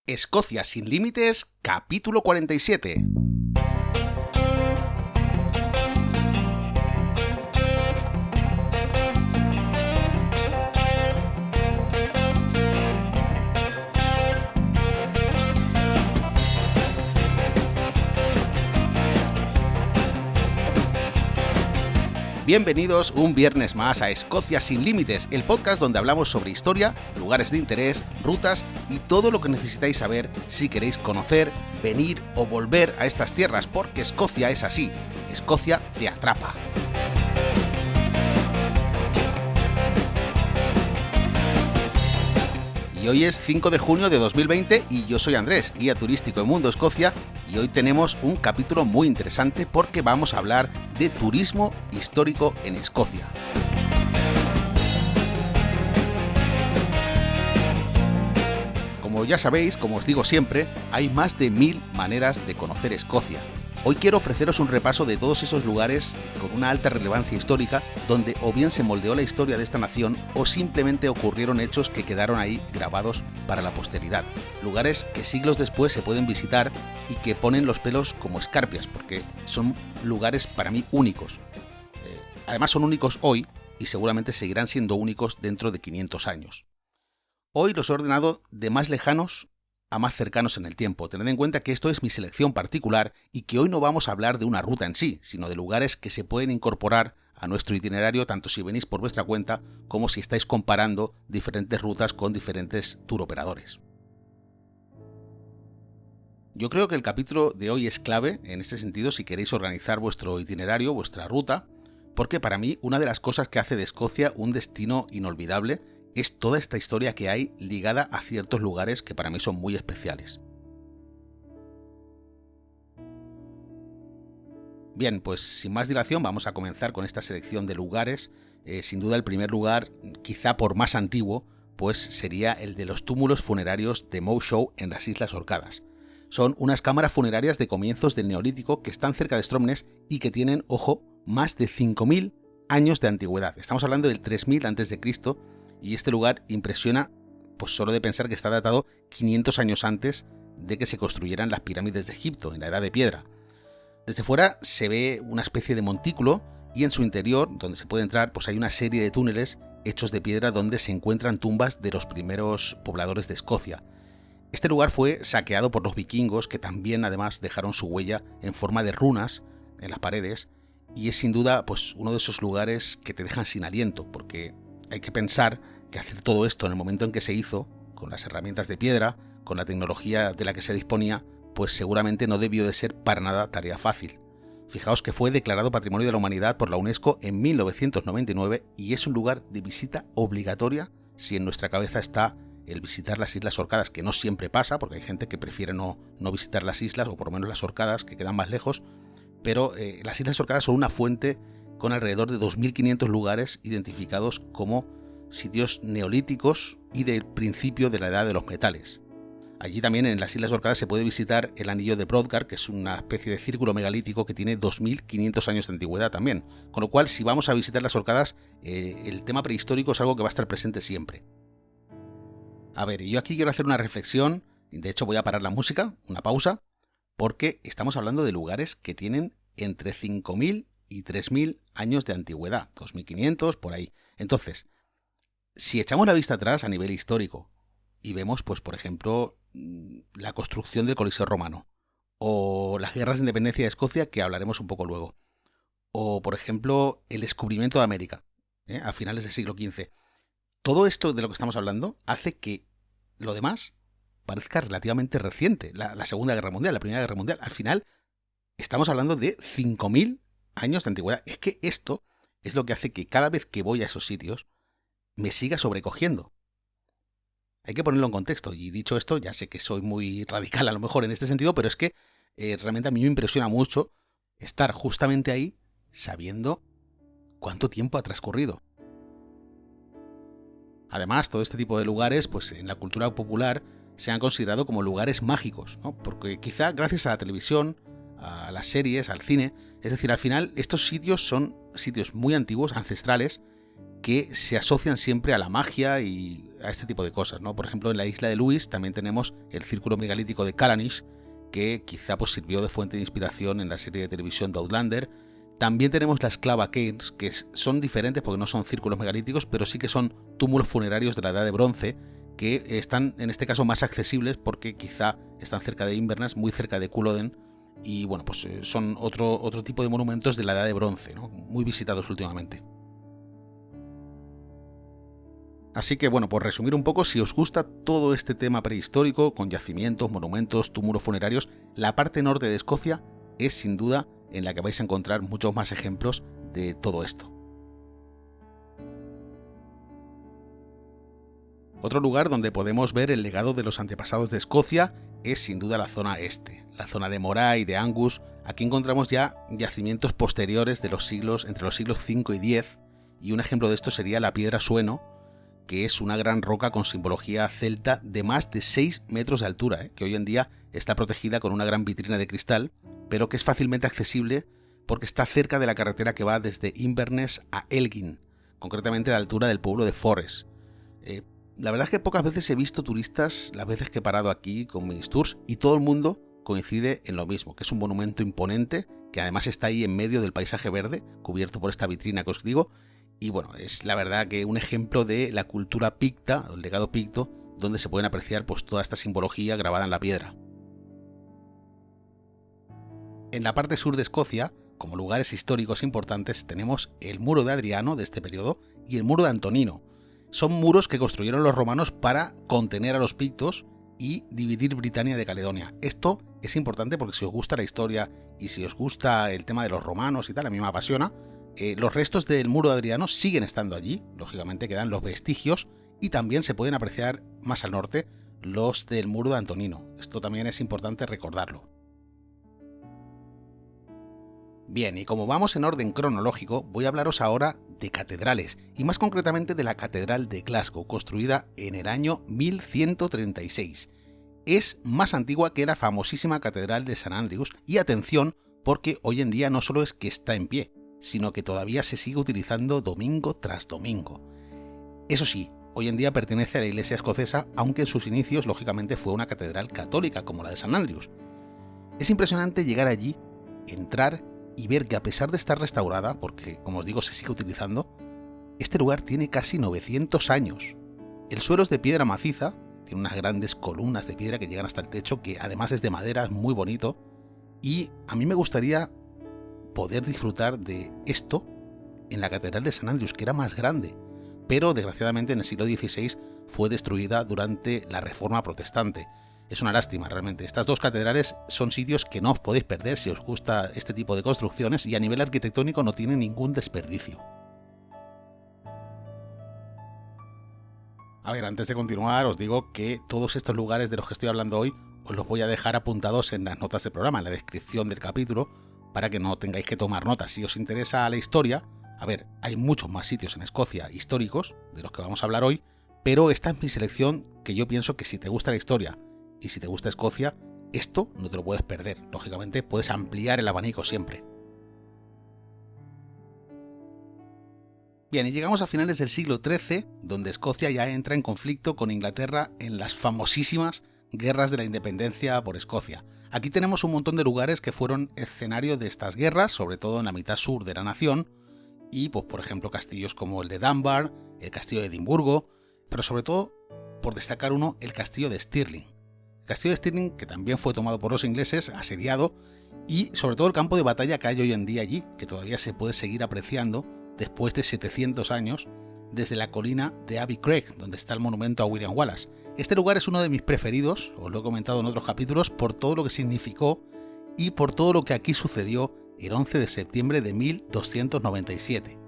Escocia sin límites, capítulo 47. Bienvenidos un viernes más a Escocia sin límites, el podcast donde hablamos sobre historia, lugares de interés, rutas y todo lo que necesitáis saber si queréis conocer, venir o volver a estas tierras, porque Escocia es así, Escocia te atrapa. Y hoy es 5 de junio de 2020 y yo soy Andrés, guía turístico de Mundo Escocia, y hoy tenemos un capítulo muy interesante porque vamos a hablar de turismo histórico en Escocia. Como ya sabéis, como os digo siempre, hay más de 1000 maneras de conocer Escocia. Hoy quiero ofreceros un repaso de todos esos lugares con una alta relevancia histórica donde o bien se moldeó la historia de esta nación o simplemente ocurrieron hechos que quedaron ahí grabados para la posteridad. Lugares que siglos después se pueden visitar y que ponen los pelos como escarpias porque son lugares para mí únicos. Además son únicos hoy y seguramente seguirán siendo únicos dentro de 500 años. Hoy los he ordenado de más lejanos a más cercanos en el tiempo. Tened en cuenta que esto es mi selección particular y que hoy no vamos a hablar de una ruta en sí, sino de lugares que se pueden incorporar a nuestro itinerario tanto si venís por vuestra cuenta como si estáis comparando diferentes rutas con diferentes tour operadores. Yo creo que el capítulo de hoy es clave en este sentido si queréis organizar vuestro itinerario, vuestra ruta, porque para mí una de las cosas que hace de Escocia un destino inolvidable es toda esta historia que hay ligada a ciertos lugares que para mí son muy especiales. Bien, pues sin más dilación vamos a comenzar con esta selección de lugares. Sin duda el primer lugar, quizá por más antiguo, pues sería el de los túmulos funerarios de Mow Show en las Islas Orcadas. Son unas cámaras funerarias de comienzos del Neolítico que están cerca de Stromness y que tienen, ojo, más de 5000 años de antigüedad. Estamos hablando del 3000 a.C., y este lugar impresiona pues solo de pensar que está datado 500 años antes de que se construyeran las pirámides de Egipto, en la Edad de Piedra. Desde fuera se ve una especie de montículo y en su interior, donde se puede entrar, pues hay una serie de túneles hechos de piedra donde se encuentran tumbas de los primeros pobladores de Escocia. Este lugar fue saqueado por los vikingos, que también además dejaron su huella en forma de runas en las paredes, y es sin duda pues uno de esos lugares que te dejan sin aliento, porque hay que pensar que hacer todo esto en el momento en que se hizo, con las herramientas de piedra, con la tecnología de la que se disponía, pues seguramente no debió de ser para nada tarea fácil. Fijaos que fue declarado Patrimonio de la Humanidad por la UNESCO en 1999 y es un lugar de visita obligatoria si en nuestra cabeza está el visitar las Islas Orcadas, que no siempre pasa, porque hay gente que prefiere no visitar las islas, o por lo menos las Orcadas, que quedan más lejos, pero las Islas Orcadas son una fuente con alrededor de 2500 lugares identificados como sitios neolíticos y del principio de la Edad de los Metales. Allí también en las Islas Orcadas se puede visitar el anillo de Brodgar, que es una especie de círculo megalítico que tiene 2500 años de antigüedad también. Con lo cual, si vamos a visitar las Orcadas, el tema prehistórico es algo que va a estar presente siempre. A ver, yo aquí quiero hacer una reflexión, de hecho voy a parar la música, una pausa, porque estamos hablando de lugares que tienen entre 5000 y 3000 años de antigüedad, 2500 por ahí. Entonces, si echamos la vista atrás a nivel histórico y vemos, pues por ejemplo, la construcción del Coliseo Romano, o las guerras de independencia de Escocia, que hablaremos un poco luego, o por ejemplo, el descubrimiento de América, a finales del siglo XV. Todo esto de lo que estamos hablando hace que lo demás parezca relativamente reciente. La Segunda Guerra Mundial, la Primera Guerra Mundial, al final estamos hablando de 5000 años de antigüedad. Es que esto es lo que hace que cada vez que voy a esos sitios me siga sobrecogiendo. Hay que ponerlo en contexto, y dicho esto, ya sé que soy muy radical a lo mejor en este sentido, pero es que realmente a mí me impresiona mucho estar justamente ahí sabiendo cuánto tiempo ha transcurrido. Además, todo este tipo de lugares, pues en la cultura popular se han considerado como lugares mágicos, ¿no? Porque quizá gracias a la televisión, a las series, al cine, es decir, al final estos sitios son sitios muy antiguos, ancestrales, que se asocian siempre a la magia y a este tipo de cosas, ¿no? Por ejemplo, en la isla de Lewis también tenemos el círculo megalítico de Callanish, que quizá pues sirvió de fuente de inspiración en la serie de televisión de Outlander. También tenemos las Clava Cairns, que son diferentes porque no son círculos megalíticos, pero sí que son túmulos funerarios de la Edad de Bronce, que están en este caso más accesibles porque quizá están cerca de Inverness, muy cerca de Culloden, y bueno, pues son otro tipo de monumentos de la Edad de Bronce, ¿no? Muy visitados últimamente. Así que bueno, por resumir un poco, si os gusta todo este tema prehistórico, con yacimientos, monumentos, túmulos funerarios, la parte norte de Escocia es sin duda en la que vais a encontrar muchos más ejemplos de todo esto. Otro lugar donde podemos ver el legado de los antepasados de Escocia es sin duda la zona este, la zona de Moray y de Angus. Aquí encontramos ya yacimientos posteriores de entre los siglos V y X, y un ejemplo de esto sería la Piedra Sueno, que es una gran roca con simbología celta de más de 6 metros de altura, que hoy en día está protegida con una gran vitrina de cristal, pero que es fácilmente accesible porque está cerca de la carretera que va desde Inverness a Elgin, concretamente a la altura del pueblo de Forres. La verdad es que pocas veces he visto turistas las veces que he parado aquí con mis tours, y todo el mundo coincide en lo mismo, que es un monumento imponente, que además está ahí en medio del paisaje verde, cubierto por esta vitrina que os digo. Y bueno, es la verdad que un ejemplo de la cultura picta, el legado picto, donde se pueden apreciar pues toda esta simbología grabada en la piedra. En la parte sur de Escocia, como lugares históricos importantes, tenemos el muro de Adriano de este periodo y el muro de Antonino. Son muros que construyeron los romanos para contener a los pictos y dividir Britania de Caledonia. Esto es importante porque si os gusta la historia y si os gusta el tema de los romanos y tal, a mí me apasiona. Los restos del muro de Adriano siguen estando allí, lógicamente quedan los vestigios, y también se pueden apreciar más al norte los del muro de Antonino. Esto también es importante recordarlo. Bien, y como vamos en orden cronológico, voy a hablaros ahora de catedrales, y más concretamente de la Catedral de Glasgow, construida en el año 1136. Es más antigua que la famosísima Catedral de St. Andrews, y atención, porque hoy en día no solo es que está en pie, sino que todavía se sigue utilizando domingo tras domingo. Eso sí, hoy en día pertenece a la Iglesia escocesa, aunque en sus inicios lógicamente fue una catedral católica como la de St. Andrews. Es impresionante llegar allí, entrar y ver que a pesar de estar restaurada, porque como os digo se sigue utilizando, este lugar tiene casi 900 años. El suelo es de piedra maciza, tiene unas grandes columnas de piedra que llegan hasta el techo, que además es de madera, es muy bonito, y a mí me gustaría poder disfrutar de esto en la Catedral de St. Andrews, que era más grande, pero desgraciadamente en el siglo XVI fue destruida durante la Reforma Protestante. Es una lástima realmente. Estas dos catedrales son sitios que no os podéis perder si os gusta este tipo de construcciones, y a nivel arquitectónico no tienen ningún desperdicio. A ver, antes de continuar os digo que todos estos lugares de los que estoy hablando hoy os los voy a dejar apuntados en las notas del programa, en la descripción del capítulo, para que no tengáis que tomar notas. Si os interesa la historia, a ver, hay muchos más sitios en Escocia históricos de los que vamos a hablar hoy, pero esta es mi selección, que yo pienso que si te gusta la historia y si te gusta Escocia, esto no te lo puedes perder. Lógicamente puedes ampliar el abanico siempre. Bien, y llegamos a finales del siglo XIII, donde Escocia ya entra en conflicto con Inglaterra en las famosísimas guerras de la independencia por Escocia. Aquí tenemos un montón de lugares que fueron escenario de estas guerras, sobre todo en la mitad sur de la nación, y pues por ejemplo castillos como el de Dunbar, el castillo de Edimburgo, pero sobre todo, por destacar uno, el castillo de Stirling. El castillo de Stirling, que también fue tomado por los ingleses, asediado, y sobre todo el campo de batalla que hay hoy en día allí, que todavía se puede seguir apreciando después de 700 años, desde la colina de Abbey Craig, donde está el monumento a William Wallace. Este lugar es uno de mis preferidos, os lo he comentado en otros capítulos, por todo lo que significó y por todo lo que aquí sucedió el 11 de septiembre de 1297.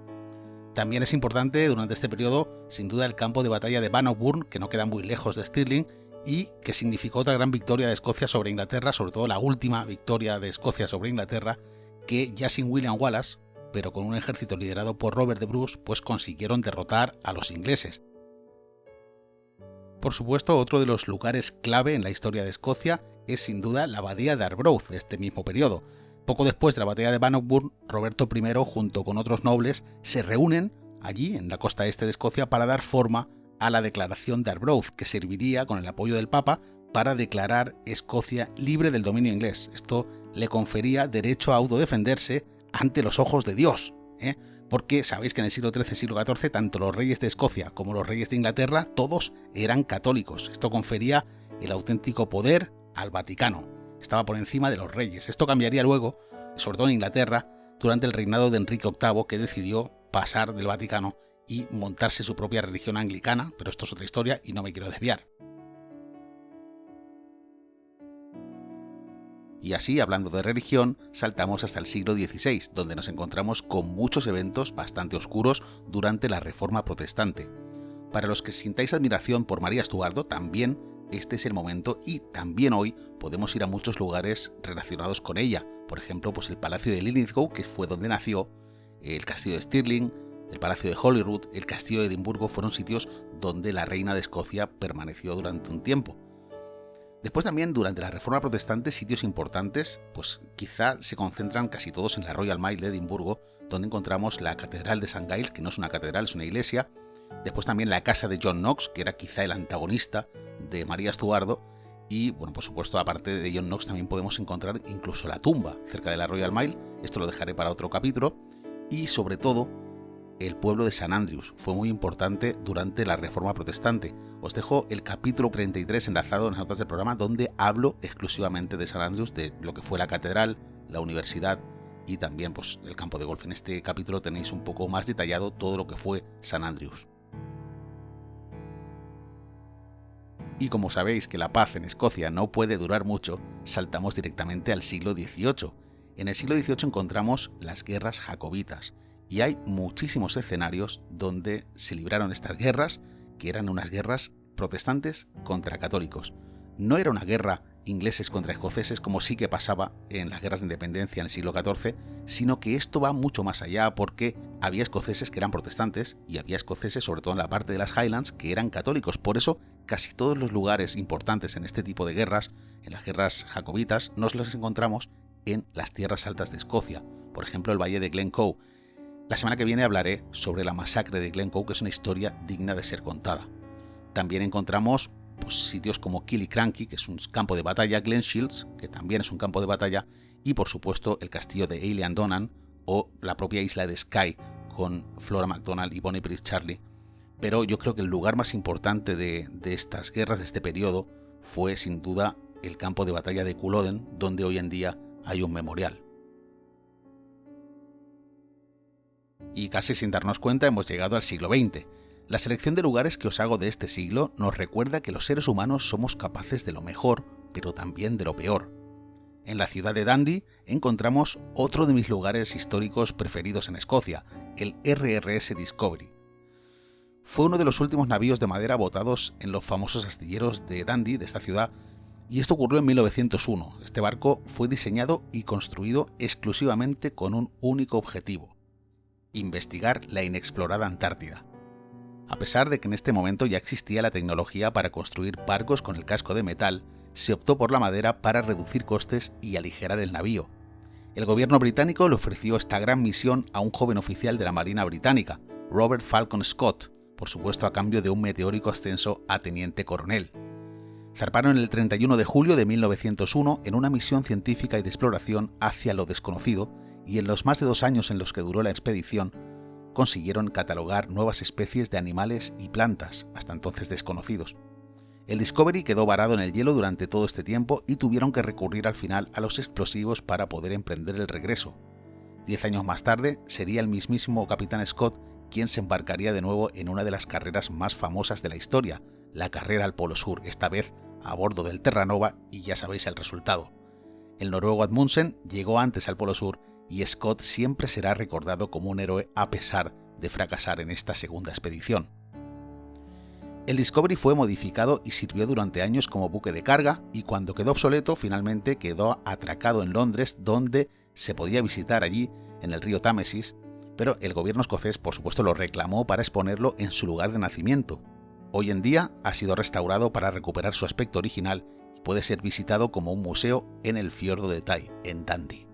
También es importante durante este periodo, sin duda, el campo de batalla de Bannockburn, que no queda muy lejos de Stirling, y que significó otra gran victoria de Escocia sobre Inglaterra, sobre todo la última victoria de Escocia sobre Inglaterra, que ya sin William Wallace, pero con un ejército liderado por Robert de Bruce, pues consiguieron derrotar a los ingleses. Por supuesto, otro de los lugares clave en la historia de Escocia es sin duda la abadía de Arbroath de este mismo periodo. Poco después de la batalla de Bannockburn, Roberto I, junto con otros nobles, se reúnen allí en la costa este de Escocia para dar forma a la Declaración de Arbroath, que serviría, con el apoyo del Papa, para declarar Escocia libre del dominio inglés. Esto le confería derecho a autodefenderse ante los ojos de Dios, porque sabéis que en el siglo XIII y siglo XIV tanto los reyes de Escocia como los reyes de Inglaterra todos eran católicos. Esto confería el auténtico poder al Vaticano. Estaba por encima de los reyes. Esto cambiaría luego, sobre todo en Inglaterra, durante el reinado de Enrique VIII, que decidió pasar del Vaticano y montarse su propia religión anglicana, pero esto es otra historia y no me quiero desviar. Y así, hablando de religión, saltamos hasta el siglo XVI, donde nos encontramos con muchos eventos bastante oscuros durante la Reforma Protestante. Para los que sintáis admiración por María Estuardo, también este es el momento y también hoy podemos ir a muchos lugares relacionados con ella. Por ejemplo, pues el Palacio de Linlithgow, que fue donde nació, el Castillo de Stirling, el Palacio de Holyrood, el Castillo de Edimburgo fueron sitios donde la reina de Escocia permaneció durante un tiempo. Después también, durante la Reforma Protestante, sitios importantes, pues quizá se concentran casi todos en la Royal Mile de Edimburgo, donde encontramos la Catedral de St. Giles, que no es una catedral, es una iglesia. Después también la casa de John Knox, que era quizá el antagonista de María Estuardo. Y, bueno, por supuesto, aparte de John Knox, también podemos encontrar incluso la tumba cerca de la Royal Mile. Esto lo dejaré para otro capítulo. Y, sobre todo, el pueblo de St. Andrews fue muy importante durante la Reforma Protestante. Os dejo el capítulo 33 enlazado en las notas del programa, donde hablo exclusivamente de St. Andrews, de lo que fue la catedral, la universidad y también pues, el campo de golf. En este capítulo tenéis un poco más detallado todo lo que fue St. Andrews. Y como sabéis que la paz en Escocia no puede durar mucho, saltamos directamente al siglo XVIII. En el siglo XVIII encontramos las guerras jacobitas. Y hay muchísimos escenarios donde se libraron estas guerras, que eran unas guerras protestantes contra católicos. No era una guerra ingleses contra escoceses como sí que pasaba en las guerras de independencia en el siglo XIV, sino que esto va mucho más allá porque había escoceses que eran protestantes y había escoceses, sobre todo en la parte de las Highlands, que eran católicos. Por eso casi todos los lugares importantes en este tipo de guerras, en las guerras jacobitas, nos los encontramos en las tierras altas de Escocia. Por ejemplo, el valle de Glencoe. La semana que viene hablaré sobre la masacre de Glencoe, que es una historia digna de ser contada. También encontramos sitios como Killiecrankie, que es un campo de batalla, Glenshields, que también es un campo de batalla, y por supuesto el castillo de Eilean Donan o la propia isla de Skye con Flora MacDonald y Bonnie Prince Charlie. Pero yo creo que el lugar más importante de estas guerras de este periodo fue sin duda el campo de batalla de Culloden, donde hoy en día hay un memorial. Y casi sin darnos cuenta hemos llegado al siglo XX. La selección de lugares que os hago de este siglo nos recuerda que los seres humanos somos capaces de lo mejor, pero también de lo peor. En la ciudad de Dundee encontramos otro de mis lugares históricos preferidos en Escocia, el RRS Discovery. Fue uno de los últimos navíos de madera botados en los famosos astilleros de Dundee, de esta ciudad, y esto ocurrió en 1901. Este barco fue diseñado y construido exclusivamente con un único objetivo: investigar la inexplorada Antártida. A pesar de que en este momento ya existía la tecnología para construir barcos con el casco de metal, se optó por la madera para reducir costes y aligerar el navío. El gobierno británico le ofreció esta gran misión a un joven oficial de la Marina Británica, Robert Falcon Scott, por supuesto a cambio de un meteórico ascenso a teniente coronel. Zarparon el 31 de julio de 1901 en una misión científica y de exploración hacia lo desconocido, y en los más de 2 años en los que duró la expedición, consiguieron catalogar nuevas especies de animales y plantas, hasta entonces desconocidos. El Discovery quedó varado en el hielo durante todo este tiempo y tuvieron que recurrir al final a los explosivos para poder emprender el regreso. 10 años más tarde, sería el mismísimo Capitán Scott quien se embarcaría de nuevo en una de las carreras más famosas de la historia, la carrera al Polo Sur, esta vez a bordo del Terra Nova, y ya sabéis el resultado. El noruego Amundsen llegó antes al Polo Sur y Scott siempre será recordado como un héroe a pesar de fracasar en esta segunda expedición. El Discovery fue modificado y sirvió durante años como buque de carga, y cuando quedó obsoleto finalmente quedó atracado en Londres, donde se podía visitar allí en el río Támesis, pero el gobierno escocés por supuesto lo reclamó para exponerlo en su lugar de nacimiento. Hoy en día ha sido restaurado para recuperar su aspecto original y puede ser visitado como un museo en el fiordo de Tay, en Dundee.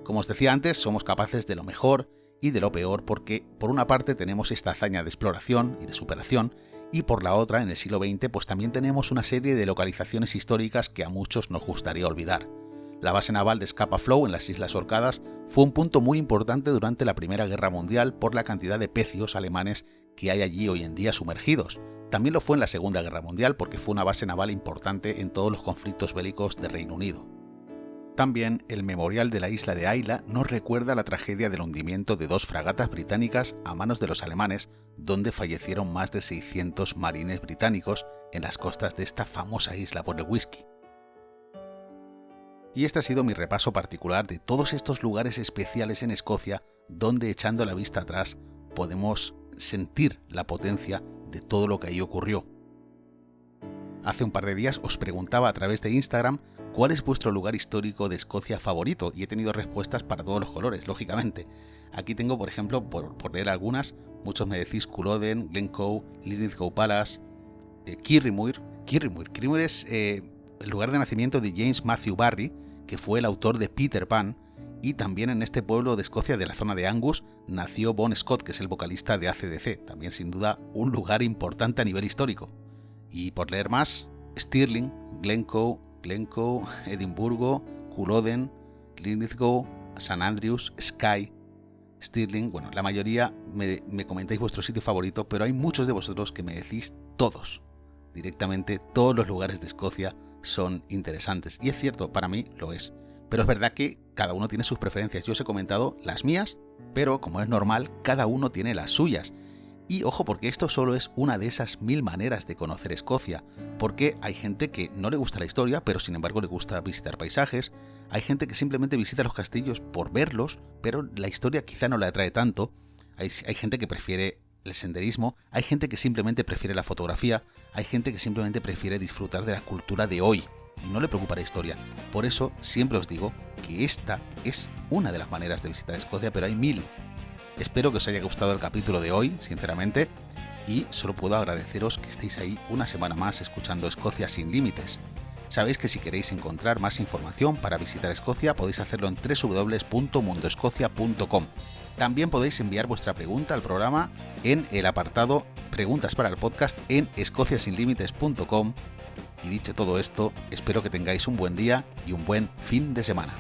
Como os decía antes, somos capaces de lo mejor y de lo peor porque, por una parte, tenemos esta hazaña de exploración y de superación, y por la otra, en el siglo XX, pues también tenemos una serie de localizaciones históricas que a muchos nos gustaría olvidar. La base naval de Scapa Flow en las Islas Orcadas fue un punto muy importante durante la Primera Guerra Mundial por la cantidad de pecios alemanes que hay allí hoy en día sumergidos. También lo fue en la Segunda Guerra Mundial porque fue una base naval importante en todos los conflictos bélicos de Reino Unido. También el memorial de la isla de Ayla nos recuerda la tragedia del hundimiento de 2 fragatas británicas a manos de los alemanes, donde fallecieron más de 600 marines británicos en las costas de esta famosa isla por el whisky. Y este ha sido mi repaso particular de todos estos lugares especiales en Escocia, donde echando la vista atrás podemos sentir la potencia de todo lo que ahí ocurrió. Hace un par de días os preguntaba a través de Instagram cuál es vuestro lugar histórico de Escocia favorito y he tenido respuestas para todos los colores, lógicamente. Aquí tengo, por ejemplo, por leer algunas, muchos me decís Culloden, Glencoe, Linlithgow Palace, Kirriemuir. Kirriemuir es el lugar de nacimiento de James Matthew Barrie, que fue el autor de Peter Pan, y también en este pueblo de Escocia de la zona de Angus nació Bon Scott, que es el vocalista de AC/DC, también sin duda un lugar importante a nivel histórico. Y por leer más, Stirling, Glencoe, Edimburgo, Culloden, Linlithgow, St Andrews, Skye, Stirling. Bueno, la mayoría me comentáis vuestro sitio favorito, pero hay muchos de vosotros que me decís todos. Directamente todos los lugares de Escocia son interesantes. Y es cierto, para mí lo es. Pero es verdad que cada uno tiene sus preferencias. Yo os he comentado las mías, pero como es normal, cada uno tiene las suyas. Y ojo, porque esto solo es una de esas 1000 maneras de conocer Escocia, porque hay gente que no le gusta la historia, pero sin embargo le gusta visitar paisajes, hay gente que simplemente visita los castillos por verlos, pero la historia quizá no le atrae tanto, hay gente que prefiere el senderismo, hay gente que simplemente prefiere la fotografía, hay gente que simplemente prefiere disfrutar de la cultura de hoy y no le preocupa la historia. Por eso siempre os digo que esta es una de las maneras de visitar Escocia, pero hay 1000. Espero que os haya gustado el capítulo de hoy, sinceramente, y solo puedo agradeceros que estéis ahí una semana más escuchando Escocia sin límites. Sabéis que si queréis encontrar más información para visitar Escocia podéis hacerlo en www.mundoescocia.com. También podéis enviar vuestra pregunta al programa en el apartado Preguntas para el podcast en escociasinlimites.com. Y dicho todo esto, espero que tengáis un buen día y un buen fin de semana.